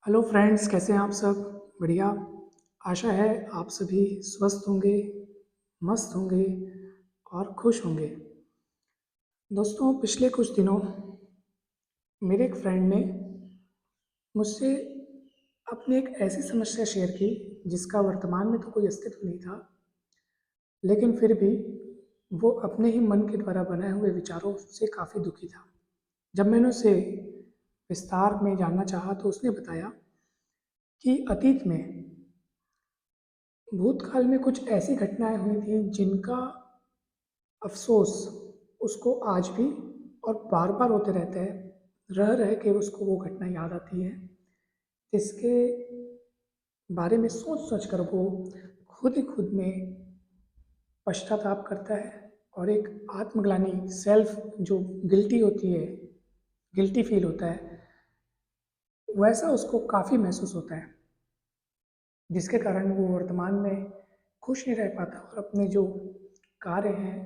Hello friends, कैसे हैं आप सब? बढ़िया। आशा है आप सभी स्वस्थ होंगे, मस्त होंगे और खुश होंगे। दोस्तों, पिछले कुछ दिनों मेरे एक फ्रेंड ने मुझसे अपनी एक ऐसी समस्या शेयर की जिसका वर्तमान में तो कोई अस्तित्व नहीं था, लेकिन फिर भी वो अपने ही मन के द्वारा बनाए हुए विचारों से काफ़ी दुखी था। जब मैंने उसे विस्तार में जानना चाहा तो उसने बताया कि अतीत में भूतकाल में कुछ ऐसी घटनाएं हुई थी जिनका अफसोस उसको आज भी और बार बार होते रहता है। रह रह के उसको वो घटना याद आती है, जिसके बारे में सोच सोच कर वो खुद ही खुद में पश्चाताप करता है और एक आत्मग्लानि, सेल्फ जो गिल्टी होती है, गिल्टी फील होता है, वैसा उसको काफ़ी महसूस होता है, जिसके कारण वो वर्तमान में खुश नहीं रह पाता और अपने जो कार्य हैं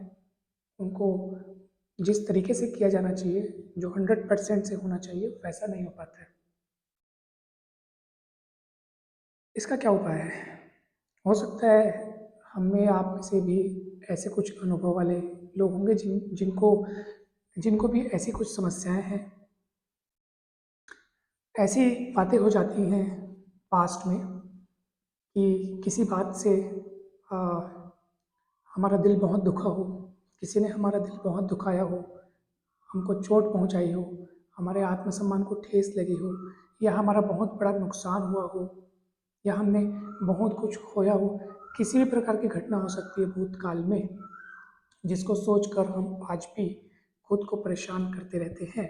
उनको जिस तरीके से किया जाना चाहिए, जो 100% से होना चाहिए, वैसा नहीं हो पाता है। इसका क्या उपाय है? हो सकता है हम में, आप में से भी ऐसे कुछ अनुभव वाले लोग होंगे जिनको जिनको भी ऐसी कुछ समस्याएं हैं। ऐसी बातें हो जाती हैं पास्ट में कि किसी बात से आ, हमारा दिल बहुत दुखा हो, किसी ने हमारा दिल बहुत दुखाया हो, हमको चोट पहुंचाई हो, हमारे आत्मसम्मान को ठेस लगी हो, या हमारा बहुत बड़ा नुकसान हुआ हो, या हमने बहुत कुछ खोया हो। किसी भी प्रकार की घटना हो सकती है भूतकाल में, जिसको सोचकर हम आज भी खुद को परेशान करते रहते हैं।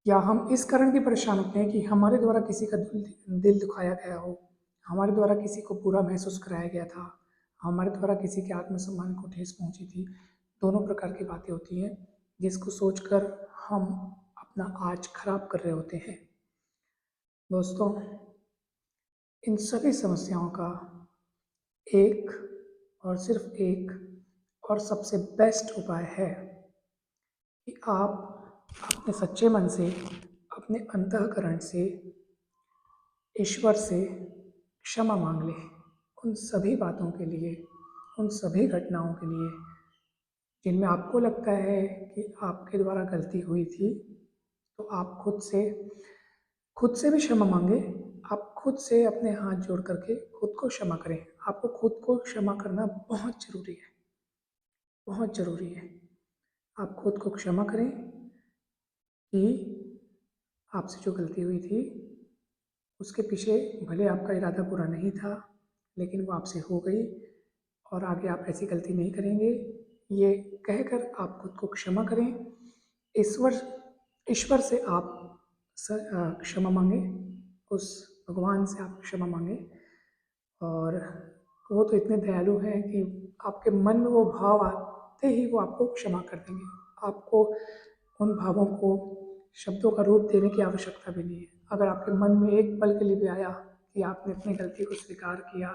या हम इस कारण भी परेशान होते हैं कि हमारे द्वारा किसी का दिल दुखाया गया हो, हमारे द्वारा किसी को बुरा महसूस कराया गया था, हमारे द्वारा किसी के आत्मसम्मान को ठेस पहुंची थी। दोनों प्रकार की बातें होती हैं जिसको सोचकर हम अपना आज खराब कर रहे होते हैं। दोस्तों, इन सभी समस्याओं का एक और सिर्फ एक और सबसे बेस्ट उपाय है कि आप अपने सच्चे मन से, अपने अंतःकरण से ईश्वर से क्षमा मांग लें उन सभी बातों के लिए, उन सभी घटनाओं के लिए जिनमें आपको लगता है कि आपके द्वारा गलती हुई थी। तो आप खुद से भी क्षमा मांगे। आप खुद से अपने हाथ जोड़ करके खुद को क्षमा करें। आपको खुद को क्षमा करना बहुत ज़रूरी है, बहुत ज़रूरी है। आप खुद को क्षमा करें कि आपसे जो गलती हुई थी उसके पीछे भले आपका इरादा बुरा नहीं था, लेकिन वो आपसे हो गई और आगे आप ऐसी गलती नहीं करेंगे। ये कहकर आप खुद को क्षमा करें। ईश्वर ईश्वर से आप क्षमा मांगे, उस भगवान से आप क्षमा मांगे। और वो तो इतने दयालु हैं कि आपके मन में वो भाव आते ही वो आपको क्षमा कर देंगे। आपको उन भावों को शब्दों का रूप देने की आवश्यकता भी नहीं है। अगर आपके मन में एक पल के लिए भी आया कि आपने अपनी गलती को स्वीकार किया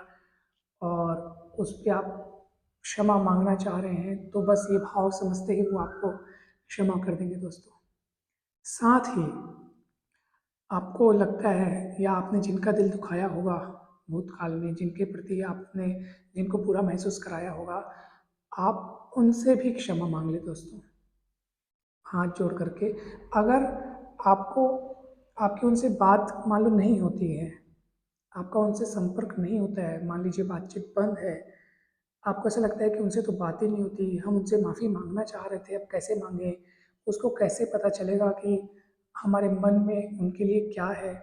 और उस पर आप क्षमा मांगना चाह रहे हैं, तो बस ये भाव समझते ही वो आपको क्षमा कर देंगे। दोस्तों, साथ ही आपको लगता है या आपने जिनका दिल दुखाया होगा भूतकाल में, जिनके प्रति आपने जिनको बुरा महसूस कराया होगा, आप उनसे भी क्षमा मांग ले दोस्तों, हाथ जोड़ करके। अगर आपको आपकी उनसे बात मान लो नहीं होती है, आपका उनसे संपर्क नहीं होता है, मान लीजिए बातचीत बंद है, आपको ऐसा लगता है कि उनसे तो बात ही नहीं होती, हम उनसे माफ़ी मांगना चाह रहे थे, अब कैसे मांगे, उसको कैसे पता चलेगा कि हमारे मन में उनके लिए क्या है।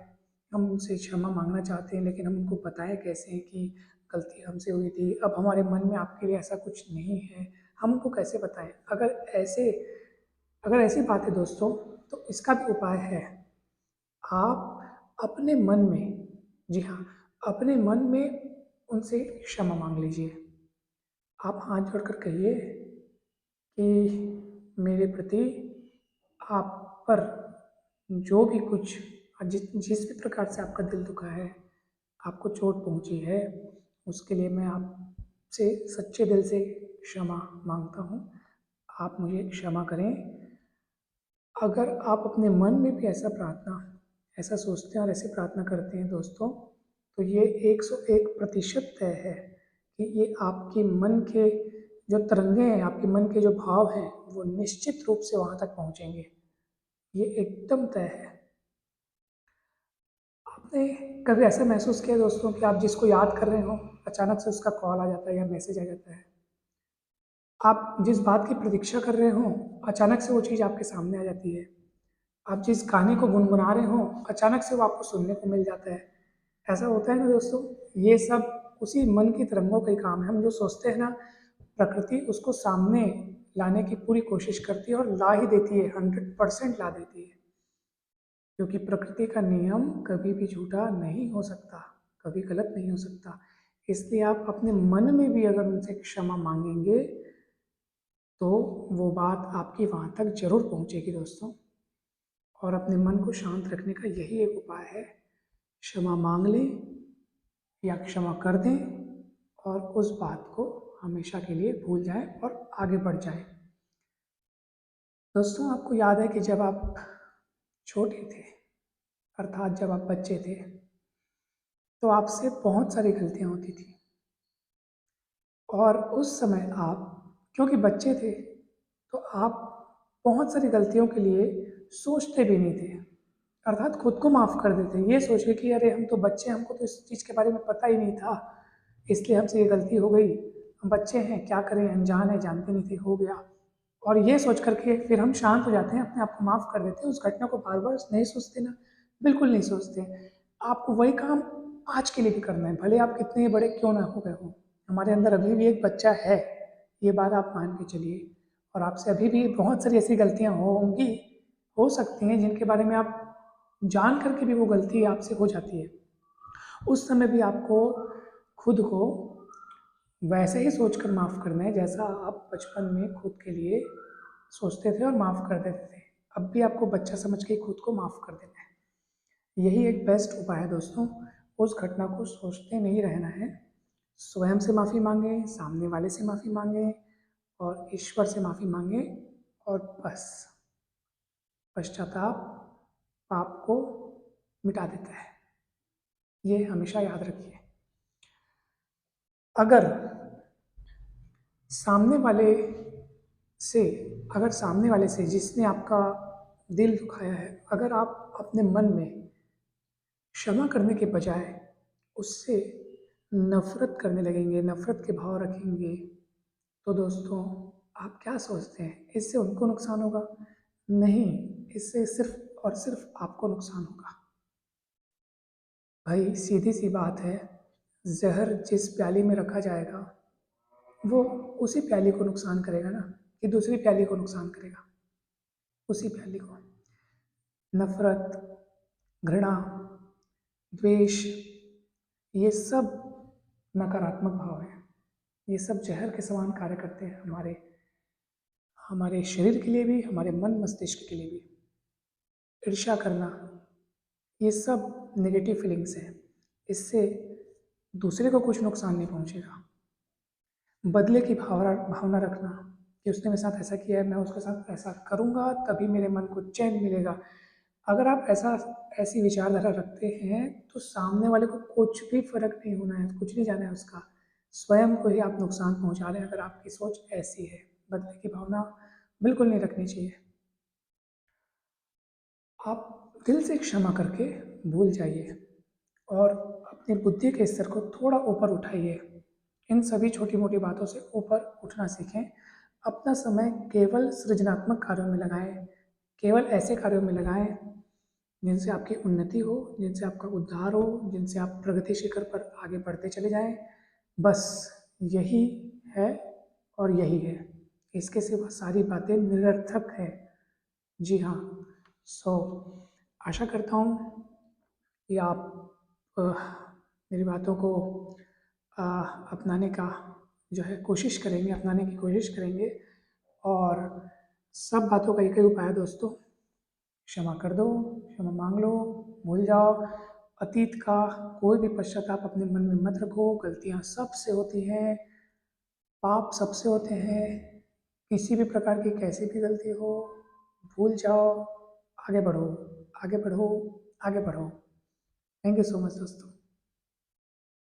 हम उनसे क्षमा मांगना चाहते हैं, लेकिन हम उनको बताएं कैसे कि गलती हमसे हुई थी, अब हमारे मन में आपके लिए ऐसा कुछ नहीं है, हम उनको कैसे बताएं? अगर ऐसी बात है दोस्तों, तो इसका भी उपाय है। आप अपने मन में, जी हाँ, अपने मन में उनसे क्षमा मांग लीजिए। आप हाथ जोड़कर कहिए कि मेरे प्रति आप पर जो भी कुछ, जिस भी प्रकार से आपका दिल दुखा है, आपको चोट पहुंची है, उसके लिए मैं आपसे सच्चे दिल से क्षमा मांगता हूँ। आप मुझे क्षमा करें। अगर आप अपने मन में भी ऐसा प्रार्थना, ऐसा सोचते हैं और ऐसी प्रार्थना करते हैं दोस्तों, तो ये 101% तय है कि ये आपके मन के जो तरंगे हैं, आपके मन के जो भाव हैं, वो निश्चित रूप से वहाँ तक पहुँचेंगे। ये एकदम तय है। आपने कभी ऐसा महसूस किया दोस्तों कि आप जिसको याद कर रहे हो, अचानक से उसका कॉल आ जाता है या मैसेज आ जाता है? आप जिस बात की प्रतीक्षा कर रहे हो, अचानक से वो चीज़ आपके सामने आ जाती है। आप जिस गाने को गुनगुना रहे हो, अचानक से वो आपको सुनने को मिल जाता है। ऐसा होता है ना दोस्तों, ये सब उसी मन की तरंगों का ही काम है। हम जो सोचते हैं ना, प्रकृति उसको सामने लाने की पूरी कोशिश करती है और ला ही देती है, 100% ला देती है। क्योंकि प्रकृति का नियम कभी भी झूठा नहीं हो सकता, कभी गलत नहीं हो सकता। इसलिए आप अपने मन में भी अगर उनसे क्षमा मांगेंगे, तो वो बात आपकी वहाँ तक जरूर पहुँचेगी दोस्तों। और अपने मन को शांत रखने का यही एक उपाय है, क्षमा मांग लें या क्षमा कर दें और उस बात को हमेशा के लिए भूल जाएं और आगे बढ़ जाएं। दोस्तों, आपको याद है कि जब आप छोटे थे, अर्थात जब आप बच्चे थे, तो आपसे बहुत सारी गलतियां होती थी और उस समय आप, क्योंकि बच्चे थे, तो आप बहुत सारी गलतियों के लिए सोचते भी नहीं थे, अर्थात खुद को माफ़ कर देते, ये सोच के कि अरे हम तो बच्चे, हमको तो इस चीज़ के बारे में पता ही नहीं था, इसलिए हमसे ये गलती हो गई, हम बच्चे हैं, क्या करें, अनजान है, जानते नहीं थे, हो गया। और ये सोच करके फिर हम शांत हो जाते हैं, अपने आप को माफ़ कर देते हैं, उस घटना को बार बार नहीं सोचते ना, बिल्कुल नहीं सोचते। आपको वही काम आज के लिए भी करना है, भले आप कितने बड़े क्यों ना हो गए हो। हमारे अंदर अभी भी एक बच्चा है, ये बात आप मान के चलिए। और आपसे अभी भी बहुत सारी ऐसी गलतियाँ होंगी, हो सकती हैं, जिनके बारे में आप जान करके भी वो गलती आपसे हो जाती है। उस समय भी आपको खुद को वैसे ही सोचकर माफ़ करना है, जैसा आप बचपन में खुद के लिए सोचते थे और माफ़ कर देते थे। अब भी आपको बच्चा समझ के खुद को माफ़ कर देना है। यही एक बेस्ट उपाय है दोस्तों। उस घटना को सोचते नहीं रहना है, स्वयं से माफ़ी मांगें, सामने वाले से माफ़ी मांगें और ईश्वर से माफ़ी मांगें, और बस। पश्चाताप पाप को मिटा देता है, ये हमेशा याद रखिए। अगर सामने वाले से अगर सामने वाले से, जिसने आपका दिल दुखाया है, अगर आप अपने मन में क्षमा करने के बजाय उससे नफरत करने लगेंगे, नफरत के भाव रखेंगे, तो दोस्तों, आप क्या सोचते हैं, इससे उनको नुकसान होगा? नहीं, इससे सिर्फ और सिर्फ आपको नुकसान होगा। भाई सीधी सी बात है, जहर जिस प्याली में रखा जाएगा, वो उसी प्याली को नुकसान करेगा ना, कि दूसरी प्याली को नुकसान करेगा? उसी प्याली को। नफरत, घृणा, द्वेष, ये सब नकारात्मक भाव है। ये सब जहर के समान कार्य करते हैं हमारे हमारे शरीर के लिए भी, हमारे मन मस्तिष्क के लिए भी। ईर्ष्या करना, ये सब नेगेटिव फीलिंग्स हैं। इससे दूसरे को कुछ नुकसान नहीं पहुंचेगा। बदले की भावना भावना रखना कि उसने मेरे साथ ऐसा किया है, मैं उसके साथ ऐसा करूँगा तभी मेरे मन को चैन मिलेगा। अगर आप ऐसी विचारधारा रखते हैं, तो सामने वाले को कुछ भी फर्क नहीं होना है, कुछ नहीं जाना है उसका, स्वयं को ही आप नुकसान पहुंचा रहे हैं अगर आपकी सोच ऐसी है। बदले की भावना बिल्कुल नहीं रखनी चाहिए। आप दिल से क्षमा करके भूल जाइए और अपनी बुद्धि के स्तर को थोड़ा ऊपर उठाइए। इन सभी छोटी मोटी बातों से ऊपर उठना सीखें। अपना समय केवल सृजनात्मक कार्यों में लगाएं, केवल ऐसे कार्यों में लगाएं जिनसे आपकी उन्नति हो, जिनसे आपका उद्धार हो, जिनसे आप प्रगति शिखर पर आगे बढ़ते चले जाएं। बस यही है और यही है। इसके सिवा सारी बातें निरर्थक है। जी हाँ। सो आशा करता हूँ कि आप अ, मेरी बातों को अ, अपनाने का जो है कोशिश करेंगे, अपनाने की कोशिश करेंगे। और सब बातों का एक ही उपाय है दोस्तों, क्षमा कर दो, क्षमा मांग लो, भूल जाओ। अतीत का कोई भी पश्चाताप अपने मन में मत रखो। गलतियाँ सबसे होती हैं, पाप सबसे होते हैं। किसी भी प्रकार की कैसी भी गलती हो, भूल जाओ, आगे बढ़ो, आगे बढ़ो, आगे बढ़ाओ। थैंक यू सो मच दोस्तों।